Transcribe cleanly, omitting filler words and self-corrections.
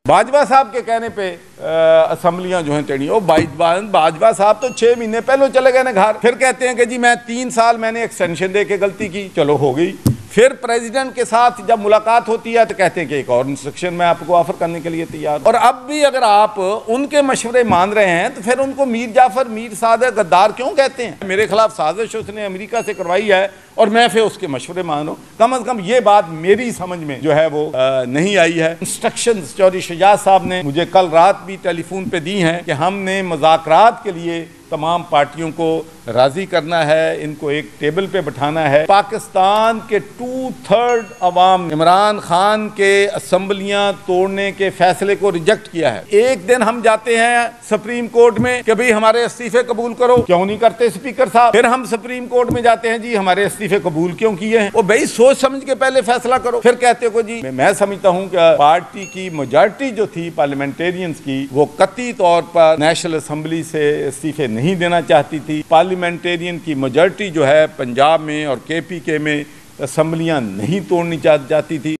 बाजवा साहब के कहने पे असम्बलियां जो हैं टेढ़ी। ओ बाजवा साहब तो 6 महीने पहले चले गए ना घर। फिर कहते हैं कि जी मैं 3 साल मैंने एक्सटेंशन दे के गलती की, चलो हो गई। फिर प्रेसिडेंट के साथ जब मुलाकात होती है तो कहते हैं कि एक और इंस्ट्रक्शन मैं आपको ऑफर करने के लिए तैयार। और अब भी अगर आप उनके मशवरे मान रहे हैं तो फिर उनको मीर जाफर, मीर सादिक, गद्दार क्यों कहते हैं? मेरे खिलाफ साजिश उसने अमेरिका से करवाई है और मैं फिर उसके मशवरे मान रहा हूँ। कम से कम ये बात मेरी समझ में जो है वो नहीं आई है। इंस्ट्रक्शंस चौधरी शुजात साहब ने मुझे कल रात भी टेलीफोन पे दी हैं कि हमने मुज़ाकरात के लिए तमाम पार्टियों को राजी करना है, इनको एक टेबल पे बिठाना है। पाकिस्तान के 2/3 अवाम इमरान खान के असम्बलियां तोड़ने के फैसले को रिजेक्ट किया है। एक दिन हम जाते हैं सुप्रीम कोर्ट में कि भाई हमारे इस्तीफे कबूल करो, क्यों नहीं करते स्पीकर साहब? फिर हम सुप्रीम कोर्ट में जाते हैं, जी हमारे इस्तीफे कबूल क्यों किए हैं? वो भाई सोच समझ के पहले फैसला करो। फिर कहते हो जी मैं समझता हूँ कि पार्टी की मेजॉरिटी जो थी पार्लियामेंटेरियंस की, वो कतई तौर पर नेशनल असम्बली से इस्तीफे नहीं देना चाहती थी। पार्लियामेंटेरियन की मेजॉरिटी जो है पंजाब में और KPK में असम्बलियां नहीं तोड़नी चाहती थी।